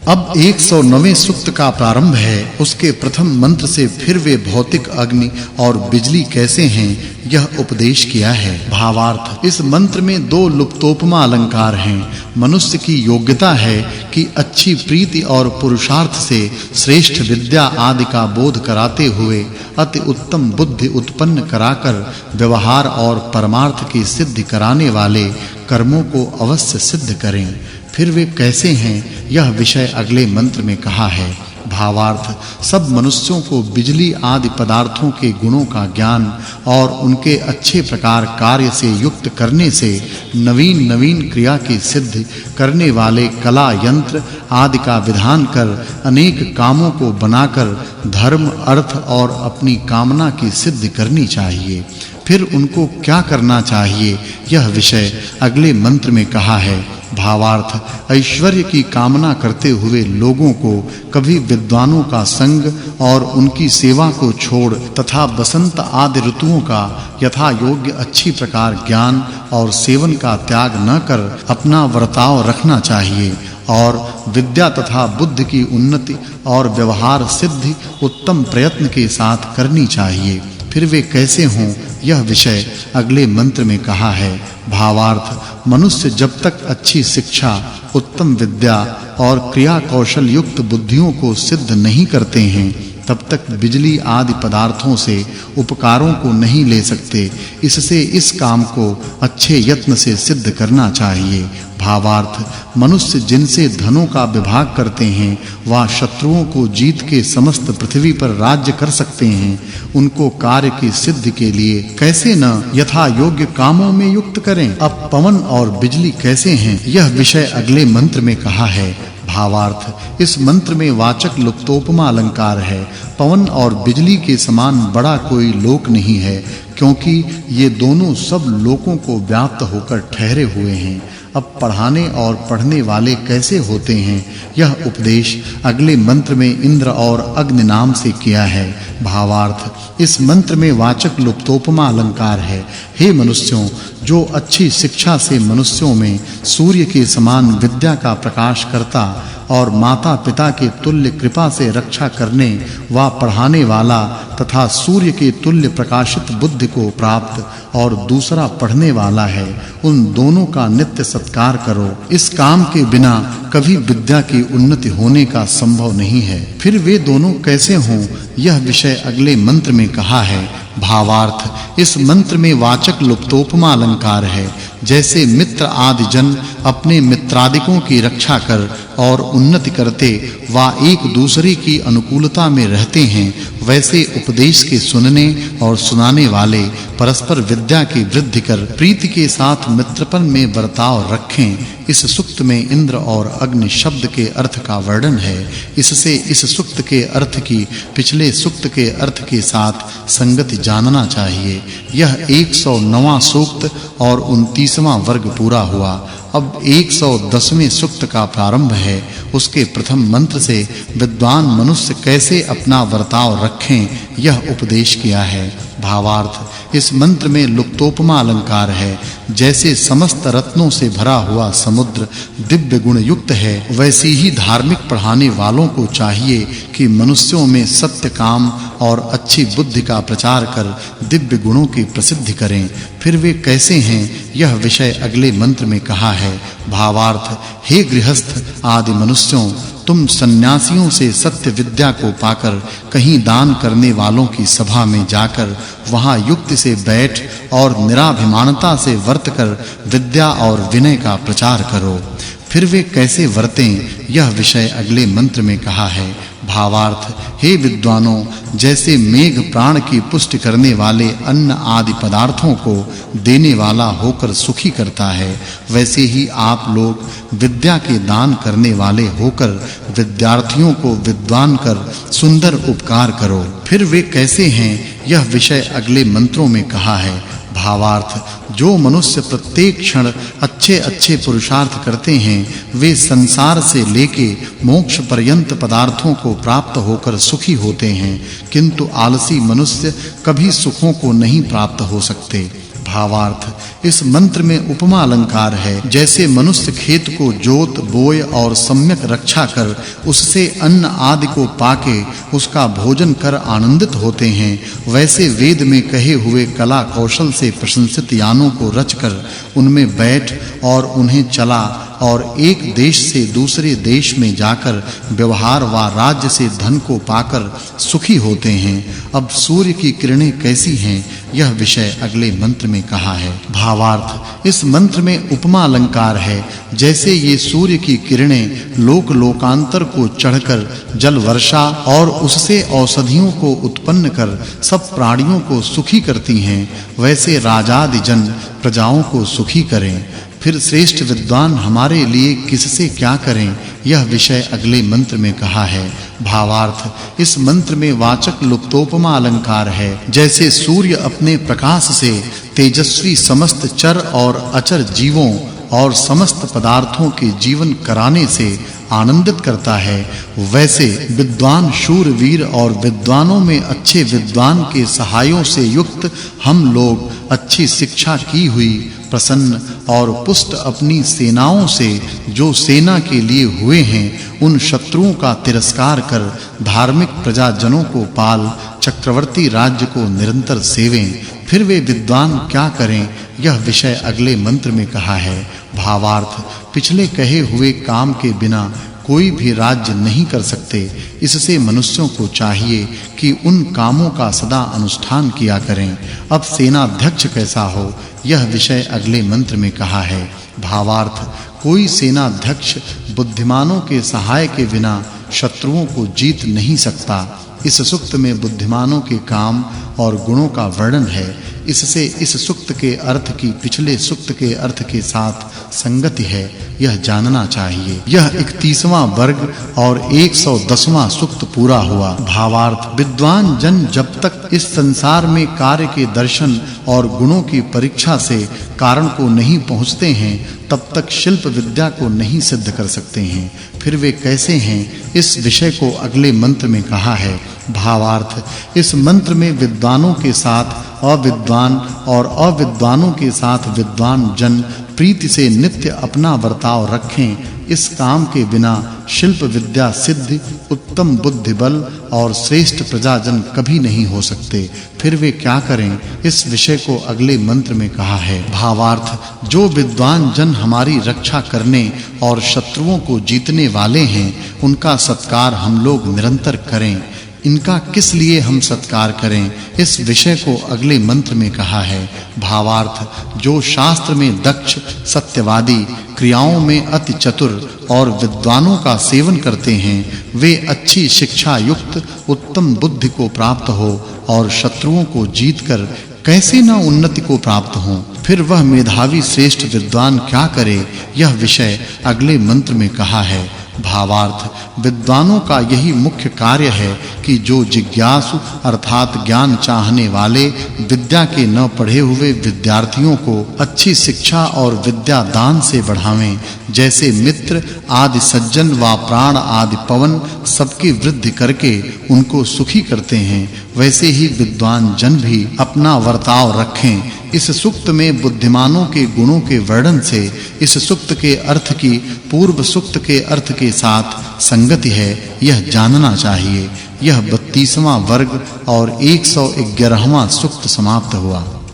अब 109वें सूक्त का प्रारंभ है। उसके प्रथम मंत्र से फिर वे भौतिक अग्नि और बिजली कैसे हैं यह उपदेश किया है। भावार्थ, इस मंत्र में दो लुप्तोपमा अलंकार हैं। मनुष्य की योग्यता है कि अच्छी प्रीति और पुरुषार्थ से श्रेष्ठ विद्या आदि का बोध कराते हुए अति उत्तम बुद्धि उत्पन्न कराकर व्यवहार और परमार्थ की सिद्धि कराने वाले कर्मों को अवश्य सिद्ध करें। फिर वे कैसे हैं यह विषय अगले मंत्र में कहा है। भावार्थ, सब मनुष्यों को बिजली आदि पदार्थों के गुणों का ज्ञान और उनके अच्छे प्रकार कार्य से युक्त करने से नवीन क्रिया की सिद्धि करने वाले कला यंत्र आदि का विधान कर अनेक कामों को बनाकर धर्म अर्थ और अपनी कामना की सिद्धि करनी चाहिए। फिर उनको क्या करना चाहिए यह विषय अगले मंत्र में कहा है। भावार्थ, ऐश्वर्य की कामना करते हुए लोगों को कभी विद्वानों का संग और उनकी सेवा को छोड़ तथा बसंत आदि ऋतुओं का यथा योग्य अच्छी प्रकार ज्ञान और सेवन का त्याग न कर अपना वर्ताव रखना चाहिए और विद्या तथा बुद्धि की उन्नति और व्यवहार सिद्धि उत्तम प्रयत्न के साथ करनी चाहिए। फिर वे कैसे हों यह विषय अगले मंत्र में कहा है। भावार्थ, मनुष्य जब तक अच्छी शिक्षा उत्तम विद्या और क्रिया कौशल युक्त बुद्धियों को सिद्ध नहीं करते हैं तब तक बिजली आदि पदार्थों से उपकारों को नहीं ले सकते। इससे इस काम को अच्छे यत्न से सिद्ध करना चाहिए। भावार्थ, मनुष्य जिनसे धनों का विभाग करते हैं वह शत्रुओं को जीत के समस्त पृथ्वी पर राज्य कर सकते हैं। उनको कार्य की सिद्धि के लिए कैसे न यथा योग्य कामों में युक्त करें। अब पवन और बिजली कैसे हैं यह विषय अगले मंत्र में कहा है। भावार्थ, इस मंत्र में वाचक् लुप्तोपमा अलंकार है। पवन और बिजली के समान बड़ा कोई लोक नहीं है, क्योंकि ये दोनों सब लोकों को व्याप्त होकर ठहरे हुए हैं। अब पढ़ाने और पढ़ने वाले कैसे होते हैं यह उपदेश अगले मंत्र में इंद्र और अग्नि नाम से किया है। भावार्थ, इस मंत्र में वाचक् लुप्तोपमा अलंकार है। हे मनुष्यों, जो अच्छी शिक्षा से मनुष्यों में सूर्य के समान विद्या का प्रकाश करता और माता-पिता के तुल्य कृपा से रक्षा करने व पढ़ाने वाला तथा सूर्य के तुल्य प्रकाशित बुद्धि को प्राप्त और दूसरा पढ़ने वाला है, उन दोनों का नित्य सत्कार करो। इस काम के बिना कभी विद्या की उन्नति होने का संभव नहीं है। फिर वे दोनों कैसे हों यह विषय अगले मंत्र में कहा है। भावार्थ, इस मंत्र में वाचक् लुप्तोपमा अलंकार है। जैसे मित्र आदि जन अपने मित्रादिकों की रक्षा कर और उन्नति करते व एक दूसरे की अनुकूलता में रहते हैं, वैसे उपदेश के सुनने और सुनाने वाले परस्पर विद्या की वृद्धि कर प्रीति के साथ मित्रपन में बर्ताव रखें। इस सूक्त में इंद्र और अग्नि शब्द के अर्थ का वर्णन है। इससे इस सूक्त के अर्थ की पिछले सूक्त के अर्थ के साथ संगति जानना चाहिए। यह 109वां सूक्त और 29वां वर्ग पूरा हुआ। अब 110वें सूक्त का प्रारंभ है। उसके प्रथम मंत्र से विद्वान मनुष्य कैसे अपना वर्ताव रखें यह उपदेश किया है। भावार्थ, इस मंत्र में लुप्तोपमा अलंकार है। जैसे समस्त रत्नों से भरा हुआ समुद्र दिव्य गुण युक्त है, वैसे ही धार्मिक पढ़ाने वालों को चाहिए कि मनुष्यों में सत्य काम और अच्छी बुद्धि का प्रचार कर दिव्य गुणों की प्रसिद्धि करें। फिर वे कैसे हैं यह विषय अगले मंत्र में कहा है। भावार्थ, हे गृहस्थ आदि मनुष्यों, तुम सन्यासियों से सत्य विद्या को पाकर कहीं दान करने वालों की सभा में जाकर वहां युक्ति से बैठ और निराभिमानता से वर्त कर विद्या और विनय का प्रचार करो। फिर वे कैसे वर्तें यह विषय अगले मंत्र में कहा है। भावार्थ, हे विद्वानों, जैसे मेघ प्राण की पुष्टि करने वाले अन्न आदि पदार्थों को देने वाला होकर सुखी करता है, वैसे ही आप लोग विद्या के दान करने वाले होकर विद्यार्थियों को विद्वान कर सुंदर उपकार करो। फिर वे कैसे हैं यह विषय अगले मंत्रों में कहा है। भावार्थ, जो मनुष्य प्रत्येक क्षण अच्छे पुरुषार्थ करते हैं वे संसार से लेके मोक्ष पर्यंत पदार्थों को प्राप्त होकर सुखी होते हैं, किंतु आलसी मनुष्य कभी सुखों को नहीं प्राप्त हो सकते। भावार्थ इस मंत्र में उपमा अलंकार है। जैसे मनुष्य खेत को जोत बोए और सम्यक रक्षा कर उससे अन्न आदि को पाके उसका भोजन कर आनंदित होते हैं, वैसे वेद में कहे हुए कला कौशल से प्रशंसित यानों को रचकर उनमें बैठ और उन्हें चला और एक देश से दूसरे देश में जाकर व्यवहार व राज्य से धन को पाकर सुखी होते हैं। अब सूर्य की किरणें कैसी हैं, यह विषय अगले मंत्र में कहा है। भावार्थ इस मंत्र में उपमा अलंकार है। जैसे ये सूर्य की किरणें लोक लोकांतर को चढ़कर जल वर्षा और उससे औषधियों को उत्पन्न कर सब प्राणियों को सुखी करती हैं, वैसे राजादि जन प्रजाओं को सुखी करें। फिर श्रेष्ठ विद्वान हमारे लिए किससे क्या करें, यह विषय अगले मंत्र में कहा है। भावार्थ इस मंत्र में वाचक् लुप्तोपमा अलंकार है। जैसे सूर्य अपने प्रकाश से तेजस्वी समस्त चर और अचर जीवों और समस्त पदार्थों के जीवन कराने से आनंदित करता है, वैसे विद्वान शूरवीर और विद्वानों में अच्छे विद्वान के सहायों से युक्त हम लोग अच्छी शिक्षा की हुई प्रसन्न और पुष्ट अपनी सेनाओं से जो सेना के लिए हुए हैं उन शत्रुओं का तिरस्कार कर धार्मिक प्रजाजनों को पाल चक्रवर्ती राज्य को निरंतर सेवें। फिर वे विद्वान क्या करें, यह विषय अगले मंत्र में कहा है। भावार्थ पिछले कहे हुए काम के बिना कोई भी राज्य नहीं कर सकते, इससे मनुष्यों को चाहिए कि उन कामों का सदा अनुष्ठान किया करें। अब सेनाध्यक्ष कैसा हो, यह विषय अगले मंत्र में कहा है। भावार्थ कोई सेनाध्यक्ष बुद्धिमानों के सहाय के बिना शत्रुओं को जीत नहीं सकता। इस सूक्त में बुद्धिमानों के काम और गुणों का वर्णन है। इससे इस सूक्त के अर्थ की पिछले सूक्त के अर्थ के साथ संगति है, यह जानना चाहिए। यह 31वां वर्ग और 110वां सूक्त पूरा हुआ। भावार्थ विद्वान जन जब तक इस संसार में कार्य के दर्शन और गुणों की परीक्षा से कारण को नहीं पहुँचते हैं, तब तक शिल्प विद्या को नहीं सिद्ध कर सकते हैं। फिर वे कैसे हैं, इस विषय को अगले मंत्र में कहा है। भावार्थ इस मंत्र में विद्वानों के साथ अविद्वान और अविद्वानों के साथ विद्वान जन प्रीति से नित्य अपना वर्ताव रखें। इस काम के बिना शिल्प विद्या सिद्धि उत्तम बुद्धि बल और श्रेष्ठ प्रजाजन कभी नहीं हो सकते। फिर वे क्या करें, इस विषय को अगले मंत्र में कहा है। भावार्थ जो विद्वान जन हमारी रक्षा करने और शत्रुओं को जीतने वाले हैं, उनका सत्कार हम लोग निरंतर करें। इनका किस लिए हम सत्कार करें, इस विषय को अगले मंत्र में कहा है। भावार्थ जो शास्त्र में दक्ष सत्यवादी क्रियाओं में अति चतुर और विद्वानों का सेवन करते हैं, वे अच्छी शिक्षा युक्त उत्तम बुद्धि को प्राप्त हो और शत्रुओं को जीतकर कैसे न उन्नति को प्राप्त हो। फिर वह मेधावी श्रेष्ठ विद्वान क्या करे, यह विषय अगले मंत्र में कहा है। भावार्थ विद्वानों का यही मुख्य कार्य है कि जो जिज्ञासु अर्थात ज्ञान चाहने वाले विद्या के न पढ़े हुए विद्यार्थियों को अच्छी शिक्षा और विद्या दान से बढ़ावें। जैसे मित्र आदि सज्जन व प्राण आदि पवन सबकी वृद्धि करके उनको सुखी करते हैं, वैसे ही विद्वान जन भी अपना वर्ताव रखें। इस सूक्त में बुद्धिमानों के गुणों के वर्णन से इस सूक्त के अर्थ की पूर्व सूक्त के अर्थ के साथ संगति है, यह जानना चाहिए। यह 32वां वर्ग और 111वां सूक्त समाप्त हुआ।